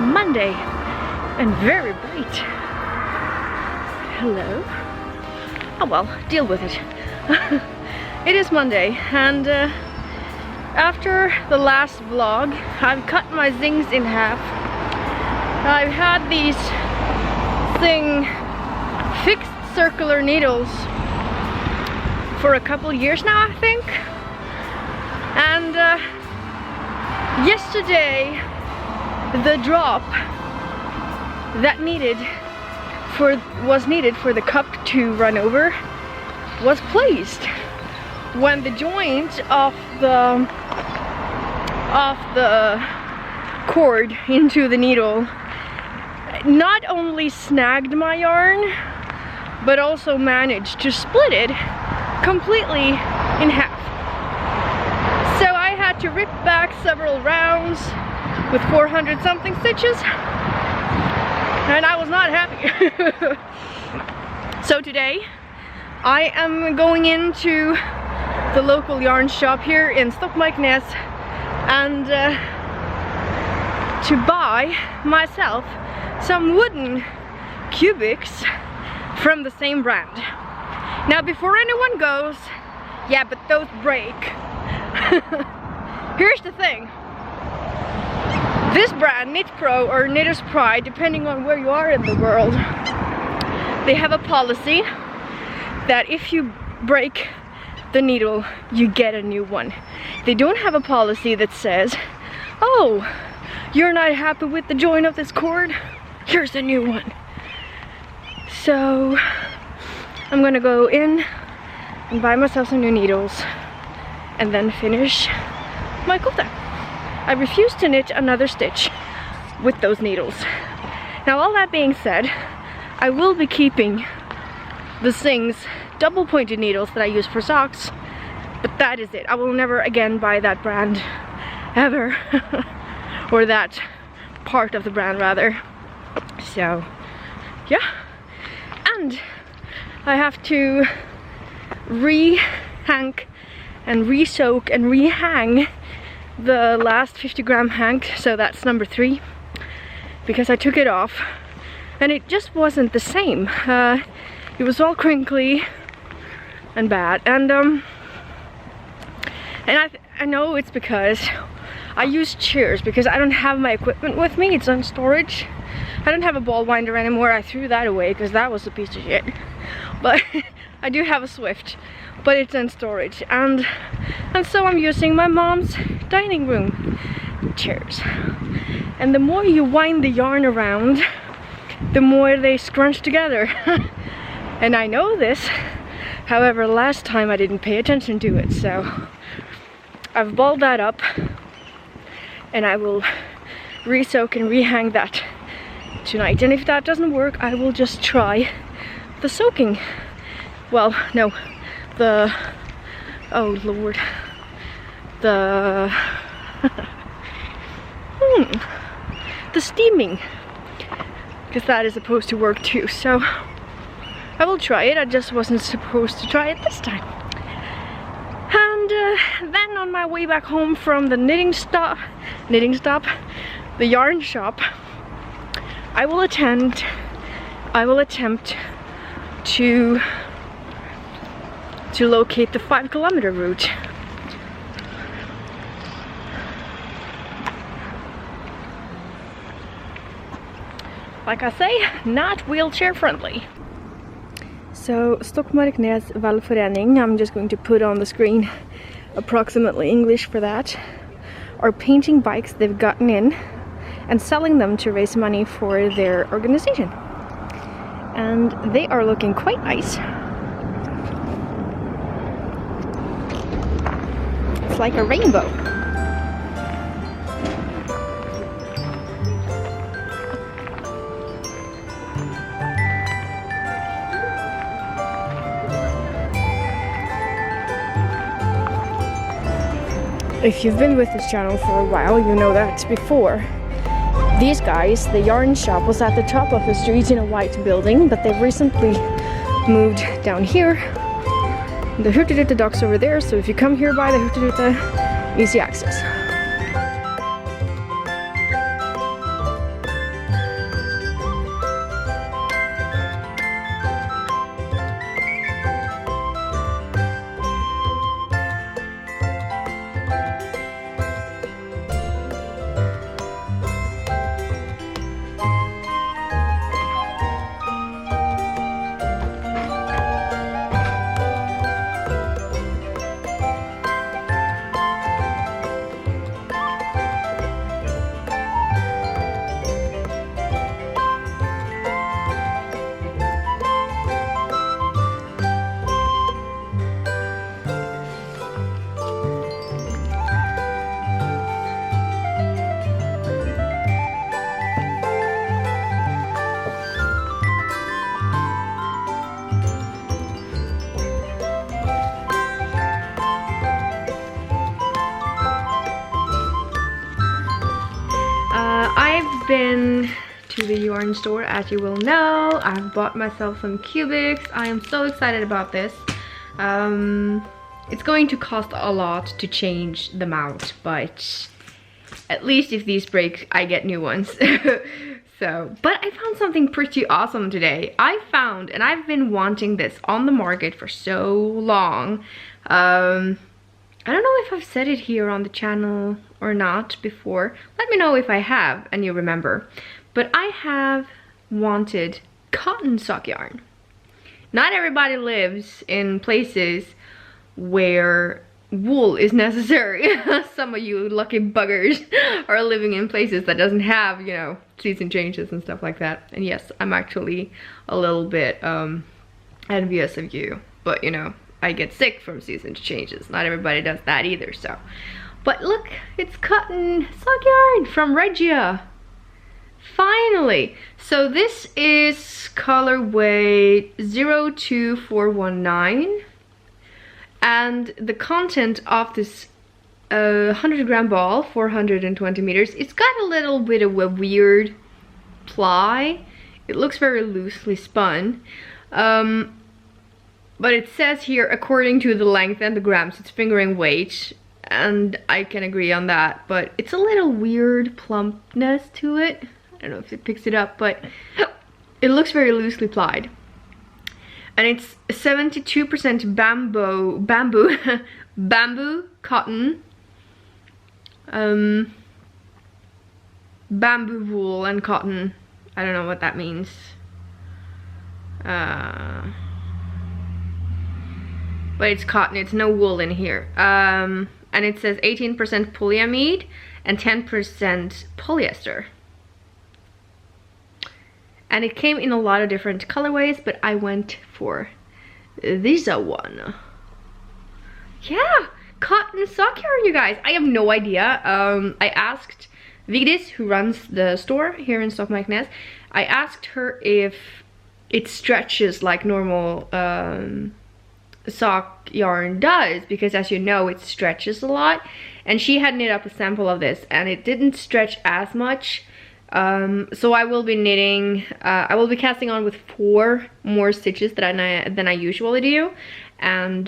Monday and very bright. Hello. Oh well, deal with it. It is Monday, and after the last vlog, I've cut my Zings in half. I've had these Zing fixed circular needles for a couple years now, I think. And yesterday, the drop that was needed for the cup to run over was placed when the joint of the cord into the needle not only snagged my yarn but also managed to split it completely in half. So I had to rip back several rounds with 400 something stitches, and I was not happy. So today I am going into the local yarn shop here in Stockmarknes and to buy myself some wooden cubics from the same brand. Now before anyone goes, yeah, but those break. Here's the thing. This brand, Knit Pro or Knitter's Pride, depending on where you are in the world, they have a policy that if you break the needle, you get a new one. They don't have a policy that says, oh, you're not happy with the joint of this cord? Here's a new one. So I'm gonna go in and buy myself some new needles and then finish my quilta. I refuse to knit another stitch with those needles. Now, all that being said, I will be keeping the Zing's double pointed needles that I use for socks, but that is it. I will never again buy that brand ever. Or that part of the brand rather. So yeah, and I have to re-hank and re-soak and re-hang the last 50 gram hank, so that's number 3, because I took it off and it just wasn't the same. It was all crinkly and bad, and I know it's because I use shears, because I don't have my equipment with me. It's on storage. I don't have a ball winder anymore. I threw that away because that was a piece of shit. But I do have a Swift, but it's in storage, and so I'm using my mom's dining room chairs. And the more you wind the yarn around, the more they scrunch together. And I know this. However, last time I didn't pay attention to it, so I've balled that up, and I will re-soak and re-hang that tonight. And if that doesn't work, I will just try the soaking. Well, no, the, oh lord, the the steaming, because that is supposed to work too. So I will try it. I just wasn't supposed to try it this time. And then on my way back home from the knitting stop, the yarn shop, I will attempt to locate the 5-kilometer route. Like I say, not wheelchair friendly. So Stockmarknes Vallforening, I'm just going to put on the screen approximately English for that, are painting bikes they've gotten in and selling them to raise money for their organization. And they are looking quite nice. It's like a rainbow. If you've been with this channel for a while, you know that before. These guys, the yarn shop, was at the top of the street in a white building, but they've recently moved down here. The Hurtigruten dock's over there, so if you come here by the Hurtigruten, easy access. to the yarn store. As you will know, I've bought myself some cubics. I am so excited about this. It's going to cost a lot to change them out, but at least if these break, I get new ones. But I found something pretty awesome today. I found, and I've been wanting this on the market for so long. I don't know if I've said it here on the channel or not before. Let me know if I have and you remember. But I have wanted cotton sock yarn. Not everybody lives in places where wool is necessary. Some of you lucky buggers are living in places that doesn't have, you know, season changes and stuff like that. And yes, I'm actually a little bit envious of you, but you know, I get sick from season changes. Not everybody does that either, so. But look, it's cotton sock yarn from Regia. Finally. So this is colorway 02419. And the content of this 100-gram ball, 420 meters, it's got a little bit of a weird ply. It looks very loosely spun. But it says here, according to the length and the grams, it's fingering weight. And I can agree on that. But it's a little weird plumpness to it. I don't know if it picks it up, but it looks very loosely plied. And it's 72% bamboo cotton, bamboo wool and cotton. I don't know what that means. But it's cotton, it's no wool in here. And it says 18% polyamide and 10% polyester. And it came in a lot of different colorways, but I went for this one. Yeah, cotton sock yarn, you guys. I have no idea. I asked Vigdis, who runs the store here in Stockholm, I asked her if it stretches like normal sock yarn does, because as you know, it stretches a lot. And she had knit up a sample of this, and it didn't stretch as much. So I will be knitting, I will be casting on with 4 more stitches than I usually do, and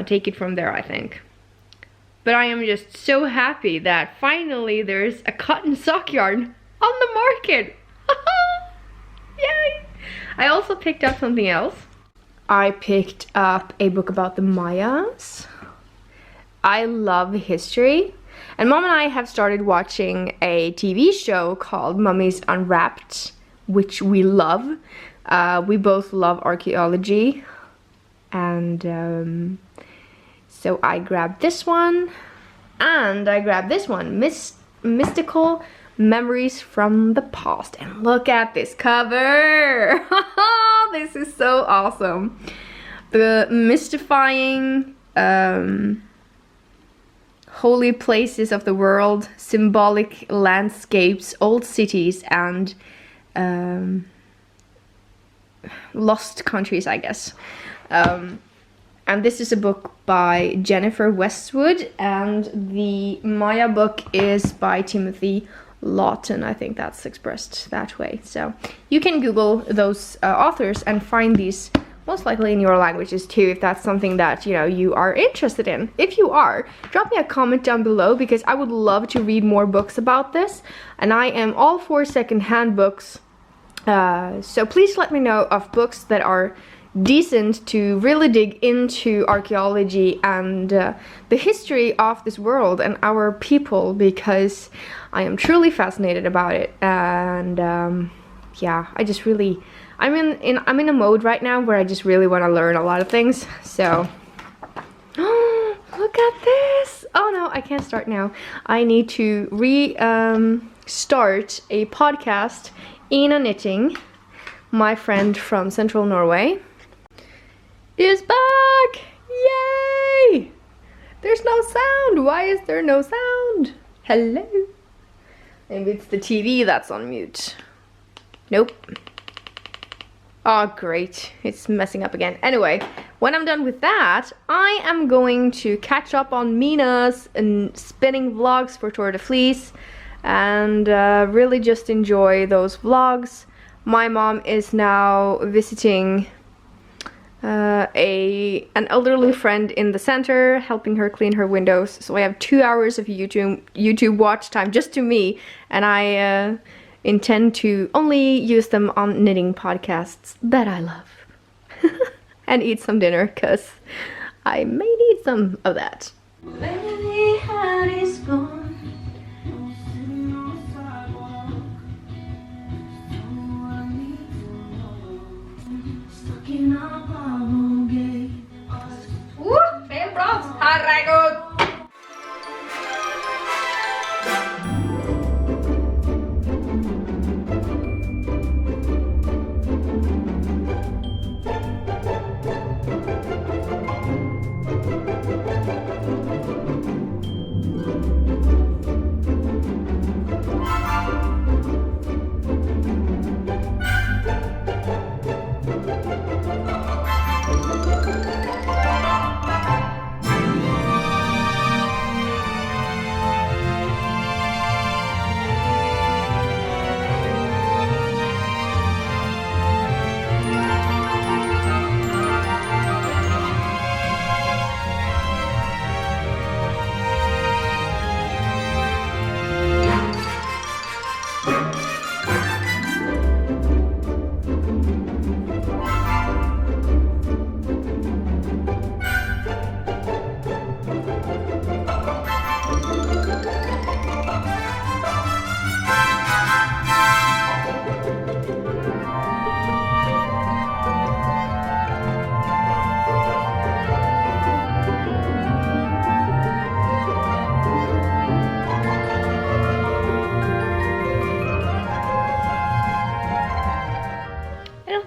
take it from there, I think. But I am just so happy that finally there's a cotton sock yarn on the market. Yay! I also picked up something else. I picked up a book about the Mayas. I love history. And Mom and I have started watching a TV show called Mummies Unwrapped, which we love. We both love archaeology. And so I grabbed this one. And I grabbed this one, Mystical Memories from the Past. And look at this cover! This is so awesome. The mystifying holy places of the world, symbolic landscapes, old cities, and lost countries, I guess. And this is a book by Jennifer Westwood, and the Maya book is by Timothy Lawton. I think that's expressed that way. So you can Google those authors and find these most likely in your languages too, if that's something that, you know, you are interested in. If you are, drop me a comment down below, because I would love to read more books about this, and I am all for second-hand books. So please let me know of books that are decent to really dig into archaeology and the history of this world and our people, because I am truly fascinated about it. And yeah, I just really, I'm in a mode right now where I just really want to learn a lot of things. So look at this. Oh no, I can't start now. I need to start a podcast, Ina Knitting, my friend from Central Norway, is back! Yay! There's no sound. Why is there no sound? Hello? Maybe it's the TV that's on mute. Nope. Oh, great. It's messing up again. Anyway, when I'm done with that, I am going to catch up on Mina's and spinning vlogs for Tour de Fleece. and really just enjoy those vlogs. My mom is now visiting an elderly friend in the center, helping her clean her windows. So I have 2 hours of YouTube watch time just to me, and I intend to only use them on knitting podcasts that I love. And eat some dinner, because I may need some of that.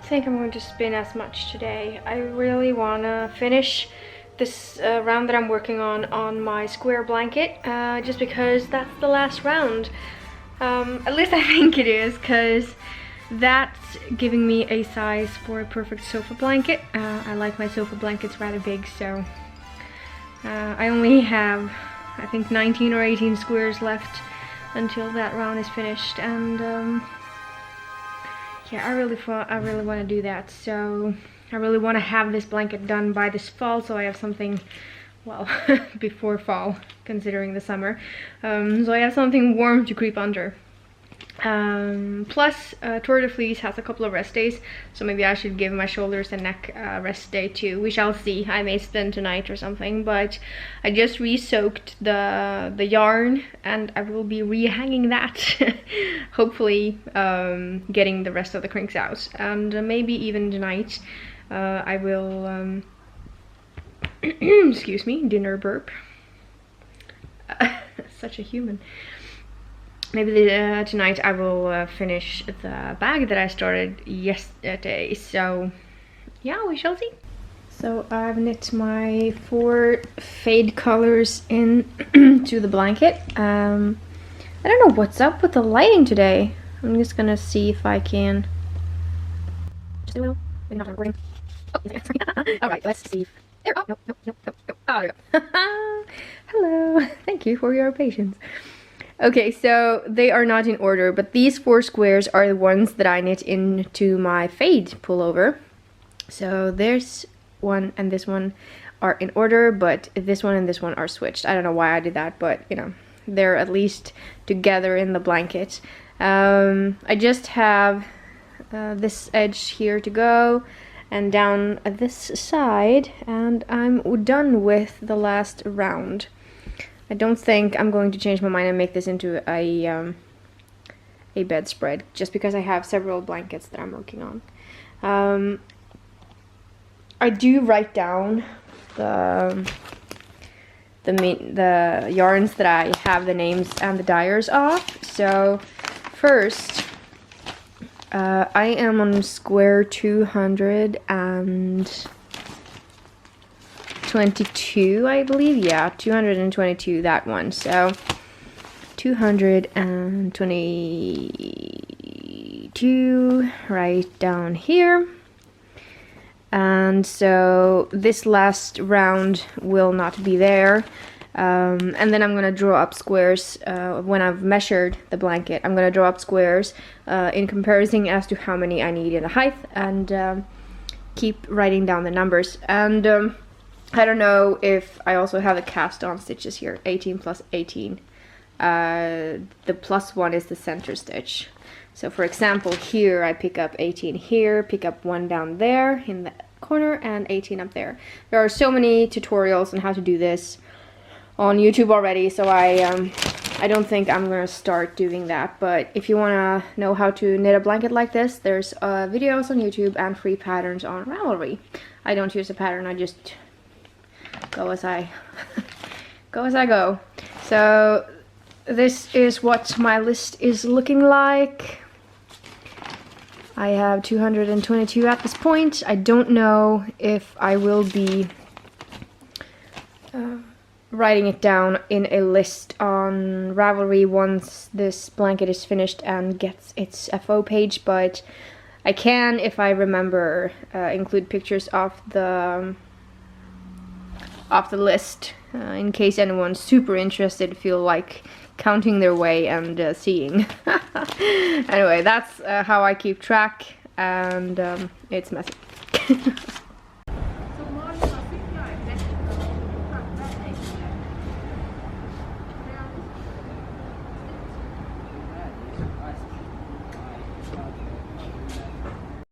I think I'm going to spin as much today. I really want to finish this round that I'm working on my square blanket, just because that's the last round. At least I think it is, because that's giving me a size for a perfect sofa blanket. I like my sofa blankets rather big, so I only have, I think, 19 or 18 squares left until that round is finished, and yeah, I really want to do that. So I really want to have this blanket done by this fall, so I have something, well, before fall, considering the summer. So I have something warm to creep under. Plus, Tour de Fleece has a couple of rest days, so maybe I should give my shoulders and neck a rest day too. We shall see. I may spin tonight or something, but I just re-soaked the yarn, and I will be re-hanging that. Hopefully, getting the rest of the crinks out, and maybe even tonight I will excuse me, dinner burp. Such a human. Maybe tonight I will finish the bag that I started yesterday, so yeah, we shall see. So I've knit my 4 fade colors into the blanket. I don't know what's up with the lighting today. I'm just gonna see if I can... Just a little, maybe not recording. Oh, sorry. Alright, let's see. There, oh, nope. Oh, there we go. Hello, thank you for your patience. Okay, so they are not in order, but these 4 squares are the ones that I knit into my fade pullover. So there's one and this one are in order, but this one and this one are switched. I don't know why I did that, but you know, they're at least together in the blanket. I just have this edge here to go, and down this side, and I'm done with the last round. I don't think I'm going to change my mind and make this into a bedspread, just because I have several blankets that I'm working on. I do write down the yarns that I have the names and the dyers of. So first, I am on square 222, I believe. Yeah, 222, that one. So 222 right down here. And so this last round will not be there. And then I'm gonna draw up squares when I've measured the blanket. I'm gonna draw up squares in comparison as to how many I need in the height, and keep writing down the numbers. And I don't know if I also have the cast on stitches here, 18 plus 18. The plus one is the center stitch. So for example, here I pick up 18 here, pick up one down there in the corner, and 18 up there. There are so many tutorials on how to do this on YouTube already, so I don't think I'm gonna start doing that. But if you wanna know how to knit a blanket like this, there's videos on YouTube and free patterns on Ravelry. I don't use a pattern, I just go as I go. So this is what my list is looking like. I have 222 at this point. I don't know if I will be writing it down in a list on Ravelry once this blanket is finished and gets its FO page, but I can, if I remember, include pictures of the list in case anyone's super interested, feel like counting their way and seeing. Anyway, that's how I keep track, and it's messy.